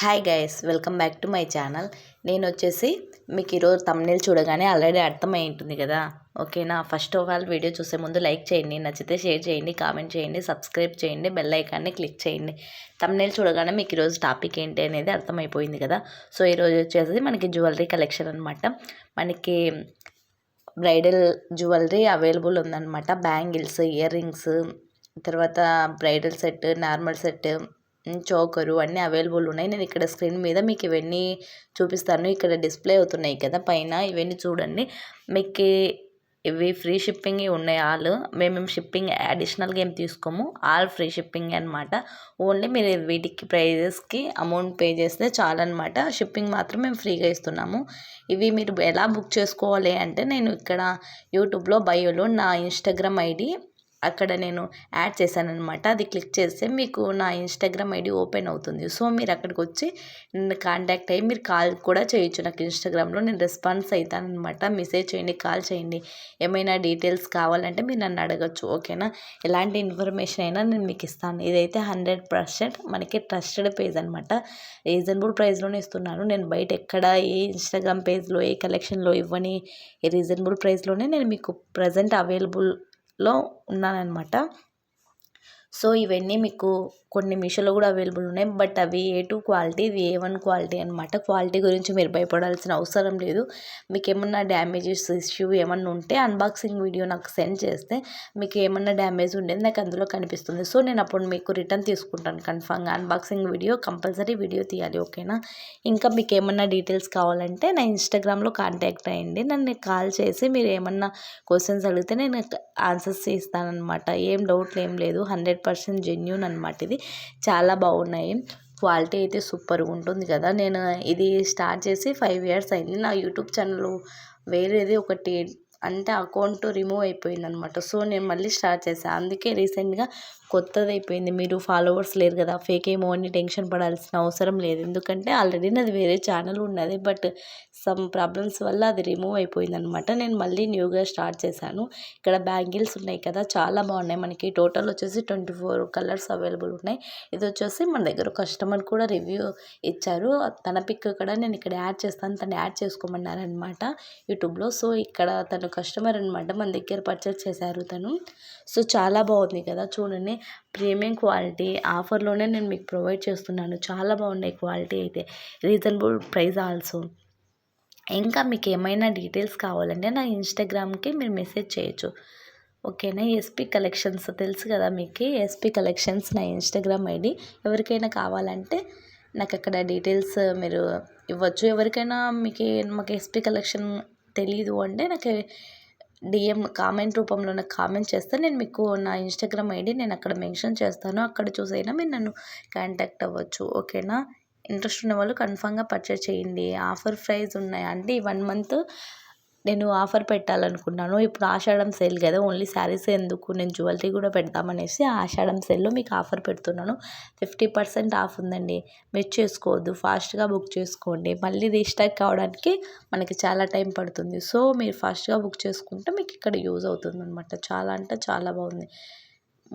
Hi guys, welcome back to my channel. నేను వచ్చేసి మీకు ఈరోజు తమ్నేల్ చూడగానే ఆల్రెడీ అర్థమై ఉంటుంది కదా. ఓకేనా? ఫస్ట్ ఆఫ్ ఆల్ వీడియో చూసే ముందు లైక్ చేయండి, నచ్చితే షేర్ చేయండి, కామెంట్ చేయండి, సబ్స్క్రైబ్ చేయండి, బెల్ ఐకాన్ని క్లిక్ చేయండి. తమ్నేల్ చూడగానే మీకు ఈరోజు టాపిక్ ఏంటి అనేది అర్థమైపోయింది కదా. సో ఈరోజు వచ్చేసి మనకి జ్యువెలరీ కలెక్షన్ అనమాట. మనకి బ్రైడల్ జ్యువెలరీ అవైలబుల్ ఉందన్నమాట. బ్యాంగిల్స్, ఇయర్ రింగ్స్, తర్వాత bridal set, normal set, choker అన్నీ అవైలబుల్ ఉన్నాయి. నేను ఇక్కడ స్క్రీన్ మీద మీకు ఇవన్నీ చూపిస్తాను. ఇక్కడ డిస్ప్లే అవుతున్నాయి కదా పైన, ఇవన్నీ చూడండి. మీకు ఇవి ఫ్రీ షిప్పింగ్ ఉన్నాయి. మేము షిప్పింగ్ అడిషనల్గా ఏం తీసుకోము, ఆల్ ఫ్రీ షిప్పింగ్ అనమాట. ఓన్లీ మీరు వీటికి ప్రైజెస్కి అమౌంట్ పే చేస్తే చాలన్నమాట. షిప్పింగ్ మాత్రం మేము ఫ్రీగా ఇస్తున్నాము. ఇవి మీరు ఎలా బుక్ చేసుకోవాలి అంటే, నేను ఇక్కడ యూట్యూబ్లో బయోలో నా ఇన్స్టాగ్రామ్ ఐడి అక్కడ నేను యాడ్ చేశానమాట. అది క్లిక్ చేస్తే మీకు నా ఇన్స్టాగ్రామ్ ఐడి ఓపెన్ అవుతుంది. సో మీరు అక్కడికి వచ్చి నన్ను కాంటాక్ట్ అయ్యి మీరు కాల్ కూడా చేయొచ్చు. నాకు ఇన్స్టాగ్రామ్లో నేను రెస్పాన్స్ అవుతానమాట. మెసేజ్ చేయండి, కాల్ చేయండి. ఏమైనా డీటెయిల్స్ కావాలంటే మీరు నన్ను అడగచ్చు. ఓకేనా? ఎలాంటి ఇన్ఫర్మేషన్ అయినా నేను మీకు ఇస్తాను. ఇదైతే 100% మనకి ట్రస్టెడ్ పేజ్ అనమాట. రీజనబుల్ ప్రైస్లోనే ఇస్తున్నాను. నేను బయట ఎక్కడ ఏ ఇన్స్టాగ్రామ్ పేజ్లో ఏ కలెక్షన్లో ఇవ్వని రీజనబుల్ ప్రైస్లోనే నేను మీకు ప్రజెంట్ అవైలబుల్లో ఉన్నానన్నమాట. సో ఇవన్నీ మీకు కొన్ని మీషోలో కూడా అవైలబుల్ ఉన్నాయి. బట్ అవి A2 క్వాలిటీ, ఇవి A1 క్వాలిటీ అనమాట. క్వాలిటీ గురించి మీరు భయపడాల్సిన అవసరం లేదు. మీకు ఏమన్నా డ్యామేజెస్ ఇష్యూ ఏమన్నా ఉంటే అన్బాక్సింగ్ వీడియో నాకు సెండ్ చేస్తే మీకు ఏమన్నా డ్యామేజ్ ఉండేది నాకు అందులో కనిపిస్తుంది. సో నేను అప్పుడు మీకు రిటర్న్ తీసుకుంటాను కన్ఫామ్గా. అన్బాక్సింగ్ వీడియో కంపల్సరీ వీడియో తీయాలి. ఓకేనా? ఇంకా మీకు ఏమన్నా డీటెయిల్స్ కావాలంటే నా ఇన్స్టాగ్రామ్లో కాంటాక్ట్ అయ్యండి. నన్ను కాల్ చేసి మీరు ఏమన్నా క్వశ్చన్స్ అడిగితే నేను ఆన్సర్స్ ఇస్తానన్నమాట. ఏం డౌట్లు ఏం లేదు. 100% జెన్యూన్ అనమాట. ఇది చాలా బాగున్నాయి. క్వాలిటీ అయితే సూపర్గా ఉంటుంది కదా. నేను ఇది స్టార్ట్ చేసి 5 years అయింది. నా యూట్యూబ్ ఛానల్ వేరేది ఒకటి అంటే అకౌంట్ రిమూవ్ అయిపోయిందనమాట. సో నేను మళ్ళీ స్టార్ట్ చేశాను. అందుకే రీసెంట్గా కొత్తది అయిపోయింది. మీరు ఫాలోవర్స్ లేరు కదా, ఫేక్ ఏమో అని టెన్షన్ పడాల్సిన అవసరం లేదు. ఎందుకంటే ఆల్రెడీ నాది వేరే ఛానల్ ఉన్నది. బట్ సమ్ ప్రాబ్లమ్స్ వల్ల అది రిమూవ్ అయిపోయిందనమాట. నేను మళ్ళీ న్యూగా స్టార్ట్ చేశాను. ఇక్కడ బ్యాంగిల్స్ ఉన్నాయి కదా, చాలా బాగున్నాయి. మనకి టోటల్ వచ్చేసి 24 కలర్స్ అవైలబుల్ ఉన్నాయి. ఇది వచ్చేసి మన దగ్గర కస్టమర్ కూడా రివ్యూ ఇచ్చారు. తన పిక్ కూడా నేను ఇక్కడ యాడ్ చేస్తాను, తను యాడ్ చేసుకోమన్నారనమాట యూట్యూబ్లో. సో ఇక్కడ తను కస్టమర్ అనమాట, మన దగ్గర పర్చేస్ చేశారు తను. సో చాలా బాగుంది కదా, చూడండి. ప్రీమియం క్వాలిటీ ఆఫర్లోనే నేను మీకు ప్రొవైడ్ చేస్తున్నాను. చాలా బాగున్నాయి క్వాలిటీ అయితే, రీజనబుల్ ప్రైస్ ఆల్సో. ఇంకా మీకు ఏమైనా డీటెయిల్స్ కావాలంటే నా ఇన్స్టాగ్రామ్కి మీరు మెసేజ్ చేయొచ్చు. ఓకేనా? ఎస్పీ కలెక్షన్స్ తెలుసు కదా మీకు. ఎస్పీ కలెక్షన్స్ నా ఇన్స్టాగ్రామ్ ఐడి. ఎవరికైనా కావాలంటే నాకు అక్కడ డీటెయిల్స్ మీరు ఇవ్వచ్చు. ఎవరికైనా మాకు ఎస్పీ కలెక్షన్ తెలీదు అంటే నాకు డిఎం కామెంట్ రూపంలో నాకు కామెంట్ చేస్తే నేను మీకు నా ఇన్స్టాగ్రామ్ ఐడి నేను అక్కడ మెన్షన్ చేస్తాను. అక్కడ చూసైనా మీరు నన్ను కాంటాక్ట్ అవ్వచ్చు. ఓకేనా? ఇంట్రెస్ట్ ఉన్న వాళ్ళు కన్ఫామ్గా పర్చేస్ చేయండి. ఆఫర్ ప్రైస్ ఉన్నాయి అంటే ఈ 1 month నేను ఆఫర్ పెట్టాలనుకున్నాను. ఇప్పుడు ఆషాఢం సేల్ కదా, ఓన్లీ శారీస్ ఎందుకు, నేను జ్యువెలరీ కూడా పెడతామనేసి ఆషాఢం సేల్లో మీకు ఆఫర్ పెడుతున్నాను. 50% ఆఫ్ ఉందండి. మిస్ చేసుకోవద్దు, ఫాస్ట్గా బుక్ చేసుకోండి. మళ్ళీ రీస్టాక్ కావడానికి మనకి చాలా టైం పడుతుంది. సో మీరు ఫాస్ట్గా బుక్ చేసుకుంటే మీకు ఇక్కడ యూజ్ అవుతుంది అనమాట. చాలా అంటే చాలా బాగుంది.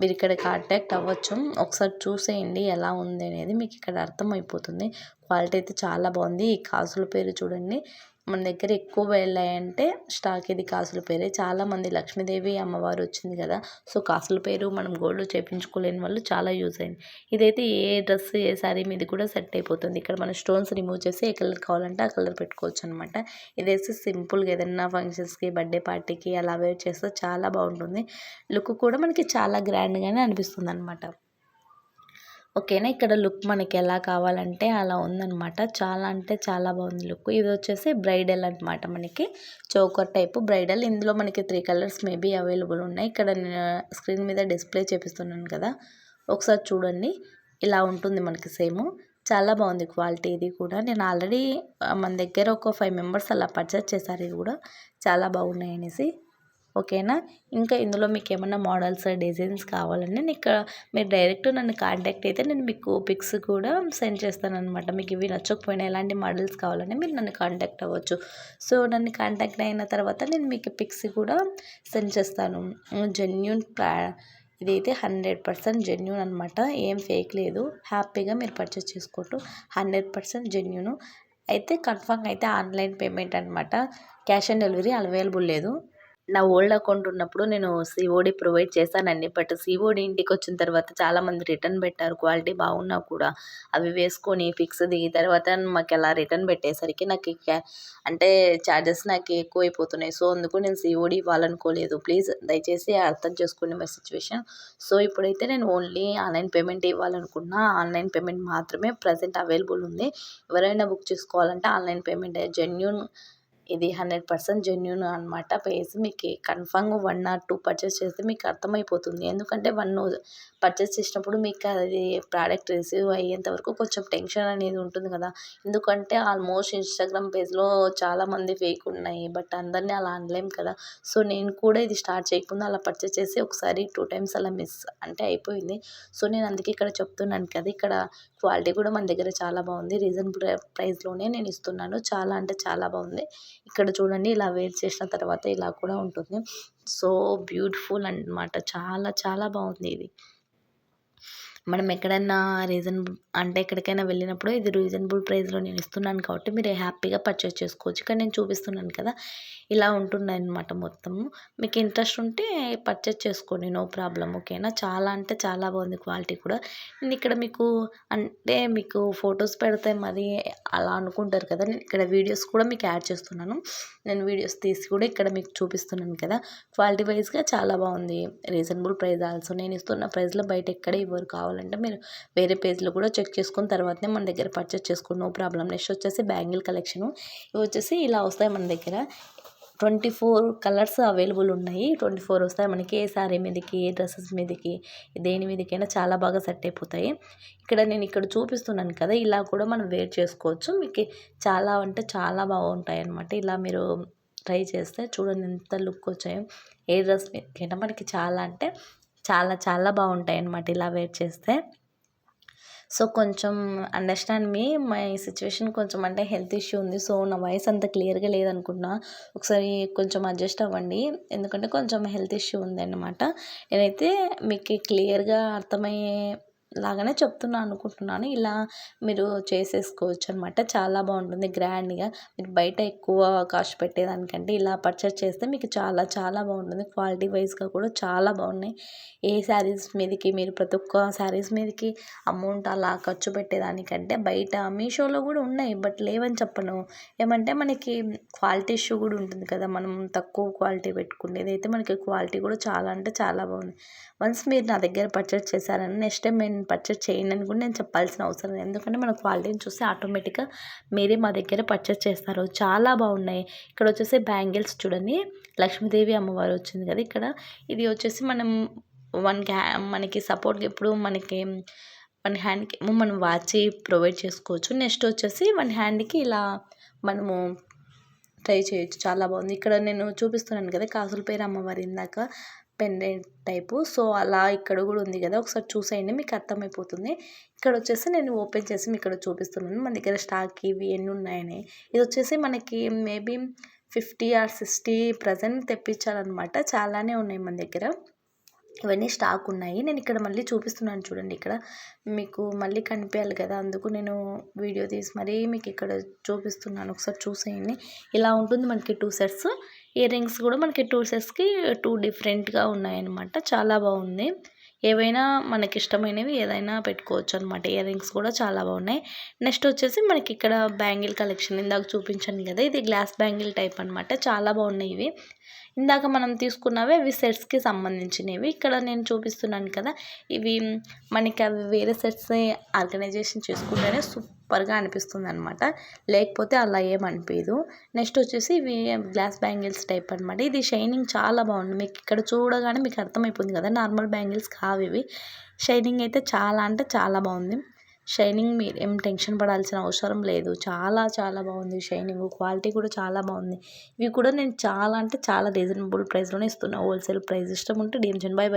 మీరు ఇక్కడ కాంటాక్ట్ అవ్వచ్చు. ఒకసారి చూసేయండి ఎలా ఉంది అనేది, మీకు ఇక్కడ అర్థమైపోతుంది. క్వాలిటీ అయితే చాలా బాగుంది. ఈ కాసుల పేరు చూడండి, మన దగ్గర ఎక్కువ వెళ్ళాయంటే స్టాక్ ఇది కాసుల పేరే. చాలామంది లక్ష్మీదేవి అమ్మవారు వచ్చింది కదా, సో కాసుల పేరు మనం గోల్డ్ చేయించుకోలేని వాళ్ళు చాలా యూజ్ అయింది. ఇదైతే ఏ డ్రెస్ ఏ శారీ మీద కూడా సెట్ అయిపోతుంది. ఇక్కడ మన స్టోన్స్ రిమూవ్ చేసి ఏ కలర్ కావాలంటే ఆ కలర్ పెట్టుకోవచ్చు అనమాట. ఇదైతే సింపుల్గా ఏదైనా ఫంక్షన్స్కి, బర్త్డే పార్టీకి అలా వేర్ చేస్తే చాలా బాగుంటుంది. లుక్ కూడా మనకి చాలా గ్రాండ్గానే అనిపిస్తుంది అనమాట. ఓకేనా? ఇక్కడ లుక్ మనకి ఎలా కావాలంటే అలా ఉందనమాట. చాలా అంటే చాలా బాగుంది లుక్. ఇది వచ్చేసి బ్రైడల్ అనమాట, మనకి చోకర్ టైపు బ్రైడల్. ఇందులో మనకి 3 కలర్స్ మేబీ అవైలబుల్ ఉన్నాయి. ఇక్కడ నేను స్క్రీన్ మీద డిస్ప్లే చేపిస్తున్నాను కదా, ఒకసారి చూడండి. ఇలా ఉంటుంది మనకి సేమ్. చాలా బాగుంది క్వాలిటీ. ఇది కూడా నేను ఆల్రెడీ మన దగ్గర ఒక 5 members అలా పర్చేస్ చేశారు. ఇది కూడా చాలా బాగున్నాయి అనేసి. ఓకేనా? ఇంకా ఇందులో మీకు ఏమన్నా మోడల్స్, డిజైన్స్ కావాలంటే ఇక్కడ మీరు డైరెక్ట్ నన్ను కాంటాక్ట్ అయితే నేను మీకు పిక్స్ కూడా సెండ్ చేస్తానన్నమాట. మీకు ఇవి నచ్చకపోయినా ఎలాంటి మోడల్స్ కావాలంటే మీరు నన్ను కాంటాక్ట్ అవ్వచ్చు. సో నన్ను కాంటాక్ట్ అయిన తర్వాత నేను మీకు పిక్స్ కూడా సెండ్ చేస్తాను. జెన్యూన్ ఇదైతే 100% జెన్యూన్ అనమాట. ఏం ఫేక్ లేదు. హ్యాపీగా మీరు పర్చేస్ చేసుకోవచ్చు. 100% జెన్యూను. అయితే కన్ఫర్మ్‌గా అయితే ఆన్‌లైన్ పేమెంట్ అనమాట. క్యాష్ ఆన్ డెలివరీ అవైలబుల్ లేదు. నా ఓల్డ్ అకౌంట్ ఉన్నప్పుడు నేను సీఓడీ ప్రొవైడ్ చేశానండి. బట్ సీఓడీ ఇంటికొచ్చిన తర్వాత చాలామంది రిటర్న్ పెట్టారు. క్వాలిటీ బాగున్నా కూడా అవి వేసుకొని ఫిక్స్‌ది తర్వాత మాకలా రిటర్న్ పెట్టేసరికి నాకు అంటే చార్జెస్ నాకు ఎక్కువైపోతున్నాయి. సో, అందుకు నేను సీఓడీ ఇవ్వాలనుకోలేదు. ప్లీజ్ దయచేసి అర్థం చేసుకోండి మై సిట్యుయేషన్. సో, ఇప్పుడైతే నేను ఓన్లీ ఆన్‌లైన్ పేమెంట్ ఇవ్వాలనుకుంటున్నా. ఆన్‌లైన్ పేమెంట్ మాత్రమే ప్రెజెంట్ అవైలబుల్ ఉంది. ఎవరైనా బుక్ చేసుకోవాలంటే ఆన్‌లైన్ పేమెంటే జెన్యూన్. ఇది 100% జెన్యూన్ అనమాట. పేసి మీకు కన్ఫర్మ్‌గా 1 ఆర్ 2 పర్చేస్ చేస్తే మీకు అర్థమైపోతుంది. ఎందుకంటే 1 పర్చేస్ చేసినప్పుడు మీకు అది ప్రోడక్ట్ రిసీవ్ అయ్యేంత వరకు కొంచెం టెన్షన్ అనేది ఉంటుంది కదా! ఎందుకంటే ఆల్మోస్ట్ ఇన్‌స్టాగ్రామ్ పేజ్‌లో చాలామంది ఫేక్ ఉన్నాయి. బట్ అందరిని అలా అనలేం కదా! సో, నేను కూడా ఇది స్టార్ట్ చేయకుండా అలా పర్చేస్ చేసి ఒకసారి 2 టైమ్స్ అలా మిస్ అంటే అయిపోయింది. సో, నేను అందుకే ఇక్కడ చెప్తున్నాను కదా! ఇక్కడ క్వాలిటీ కూడా మన దగ్గర చాలా బాగుంది. రీజనబుల్ ప్రైస్‌లోనే నేను ఇస్తున్నాను. చాలా అంటే చాలా బాగుంది. ఇక్కడ చూడండి ఇలా వేర్ చేసిన తర్వాత ఇలా కూడా ఉంటుంది. సో బ్యూటిఫుల్ అనమాట. చాలా చాలా బాగుంది ఇది. మనం ఎక్కడన్నా రీజనబుల్ అంటే ఎక్కడికైనా వెళ్ళినప్పుడు ఇది రీజనబుల్ ప్రైస్‌లో నేను ఇస్తున్నాను కాబట్టి మీరు హ్యాపీగా పర్చేస్ చేసుకోవచ్చు. ఇక్కడ నేను చూపిస్తున్నాను కదా! ఇలా ఉంటుందన్నమాట మొత్తము. మీకు ఇంట్రెస్ట్ ఉంటే పర్చేస్ చేసుకోండి. No problem. ఓకేనా. చాలా అంటే చాలా బాగుంది క్వాలిటీ కూడా. నేను ఇక్కడ మీకు అంటే మీకు ఫొటోస్ పెడితే మరి అలా అనుకుంటారు కదా! నేను ఇక్కడ వీడియోస్ కూడా మీకు యాడ్ చేస్తున్నాను. నేను వీడియోస్ తీసి కూడా ఇక్కడ మీకు చూపిస్తున్నాను కదా! క్వాలిటీ వైస్‌గా చాలా బాగుంది. Reasonable price also. నేను ఇస్తున్న ప్రైస్‌లో బయట ఎక్కడ ఇవ్వరు. కావాలంటే మీరు వేరే పేజ్‌లో కూడా చెక్ చేసుకున్న తర్వాతనే మన దగ్గర పర్చేస్ చేసుకోండి. No problem. నెక్స్ట్ వచ్చేసి బ్యాంగిల్ కలెక్షను. ఇవి వచ్చేసి ఇలా వస్తాయి మన దగ్గర. 24 కలర్స్ అవైలబుల్ ఉన్నాయి. 24 వస్తాయి మనకి. ఏ శారీ మీదకి, ఏ డ్రెసెస్ మీదకి, దేని మీదకైనా చాలా బాగా సెట్ అయిపోతాయి. నేను ఇక్కడ చూపిస్తున్నాను కదా! ఇలా కూడా మనం వేర్ చేసుకోవచ్చు. మీకు చాలా అంటే చాలా బాగుంటాయన్నమాట. ఇలా మీరు ట్రై చేస్తే చూడండి ఎంత లుక్ వచ్చాయో. ఏ డ్రెస్ మీదకైనా మనకి చాలా అంటే చాలా చాలా బాగుంటాయన్నమాట ఇలా వేర్ చేస్తే. సో, కొంచెం అండర్‌స్టాండ్ మీ మై సిట్యుయేషన్ కొంచెం అంటే హెల్త్ ఇష్యూ ఉంది. సో, నా వాయిస్ అంత క్లియర్‌గా లేదనుకుంటున్నా. ఒకసారి కొంచెం అడ్జస్ట్ అవ్వండి. ఎందుకంటే కొంచెం హెల్త్ ఇష్యూ ఉందన్నమాట. నేనైతే మీకు క్లియర్‌గా అర్థమయ్యే లాగానే చెప్తున్నా అనుకుంటున్నాను. ఇలా మీరు చేసేసుకోవచ్చు అనమాట. చాలా బాగుంటుంది గ్రాండ్‌గా. మీరు బయట ఎక్కువ కాస్ట్ పెట్టేదానికంటే ఇలా పర్చేస్ చేస్తే మీకు చాలా చాలా బాగుంటుంది. క్వాలిటీ వైస్‌గా కూడా చాలా బాగున్నాయి. ఏ శారీస్ మీదకి మీరు ప్రతి ఒక్క శారీస్ మీదకి అమౌంట్ అలా ఖర్చు పెట్టేదానికంటే బయట మీషోలో కూడా ఉన్నాయి. బట్ లేవని చెప్పను. ఏమంటే మనకి క్వాలిటీ ఇష్యూ కూడా ఉంటుంది కదా! మనం తక్కువ క్వాలిటీ పెట్టుకునేది అయితే మనకి క్వాలిటీ కూడా చాలా అంటే చాలా బాగుంది. వన్స్ మీరు నా దగ్గర పర్చేస్ చేశారని నెక్స్ట్ టైం నేను పర్చేస్ చేయండి అని కూడా నేను చెప్పాల్సిన అవసరం లేదు. ఎందుకంటే మన క్వాలిటీని చూస్తే ఆటోమేటిక్‌గా మీరే మా దగ్గర పర్చేస్ చేస్తారు. చాలా బాగున్నాయి. ఇక్కడ వచ్చేసి బ్యాంగిల్స్ చూడండి. లక్ష్మీదేవి అమ్మవారు వచ్చింది కదా! ఇక్కడ ఇది వచ్చేసి మనం మనకి సపోర్ట్‌గా ఇప్పుడు మనకి వన్ హ్యాండ్‌కి మనం వాచి ప్రొవైడ్ చేసుకోవచ్చు. నెక్స్ట్ వచ్చేసి వన్ హ్యాండ్‌కి ఇలా మనము ట్రై చేయొచ్చు. చాలా బాగుంది. ఇక్కడ నేను చూపిస్తున్నాను కదా! కాసుల పేరు అమ్మవారు ఇందాక పెండెంట్ టైపు. సో, అలా ఇక్కడ కూడా ఉంది కదా! ఒకసారి చూసేయండి మీకు అర్థమైపోతుంది. ఇక్కడ వచ్చేసి నేను ఓపెన్ చేసి మీకు ఇక్కడ చూపిస్తున్నాను. మన దగ్గర స్టాక్ ఇవి ఎన్ని ఉన్నాయని. ఇది వచ్చేసి మనకి మేబీ 50 ఆర్ 60 ప్రెజెంట్ తెప్పించాలన్నమాట. చాలానే ఉన్నాయి మన దగ్గర. ఇవన్నీ స్టాక్ ఉన్నాయి. నేను ఇక్కడ మళ్ళీ చూపిస్తున్నాను చూడండి. ఇక్కడ మీకు మళ్ళీ కనిపియాలి కదా! అందుకు నేను వీడియో తీసి మరీ మీకు ఇక్కడ చూపిస్తున్నాను. ఒకసారి చూసేయండి. ఇలా ఉంటుంది మనకి 2 సెట్స్. ఇయర్ రింగ్స్ కూడా మనకి 2 సెట్స్‌కి 2 డిఫరెంట్‌గా ఉన్నాయన్నమాట. చాలా బాగుంది. ఏవైనా మనకిష్టమైనవి ఏదైనా పెట్టుకోవచ్చు అనమాట. ఇయర్ రింగ్స్ కూడా చాలా బాగున్నాయి. నెక్స్ట్ వచ్చేసి మనకి ఇక్కడ బ్యాంగిల్ కలెక్షన్ ఇందాక చూపించాను కదా! ఇది గ్లాస్ బ్యాంగిల్ టైప్ అనమాట. చాలా బాగున్నాయి ఇవి. ఇందాక మనం తీసుకున్నవే ఇవి సెట్స్‌కి సంబంధించినవి. ఇక్కడ నేను చూపిస్తున్నాను కదా! ఇవి మనకి అవి వేరే సెట్స్ ఆర్గనైజేషన్ చేసుకుంటేనే సూపర్‌గా అనిపిస్తుందనమాట. లేకపోతే అలా ఏమనిపియదు. నెక్స్ట్ వచ్చేసి ఇవి గ్లాస్ బ్యాంగిల్స్ టైప్ అనమాట. ఇది షైనింగ్ చాలా బాగుంది. మీకు ఇక్కడ చూడగానే మీకు అర్థమైపోతుంది కదా! నార్మల్ బ్యాంగిల్స్ కావు ఇవి. షైనింగ్ అయితే చాలా అంటే చాలా బాగుంది. షైనింగ్ మీరేం టెన్షన్ పడాల్సిన అవసరం లేదు. చాలా చాలా బాగుంది షైనింగ్. క్వాలిటీ కూడా చాలా బాగుంది. ఇవి కూడా నేను చాలా అంటే చాలా రీజనబుల్ ప్రైస్‌లోనే ఇస్తున్నా. Wholesale price. ఇష్టం ఉంటే డీఎం చేయండి. By by.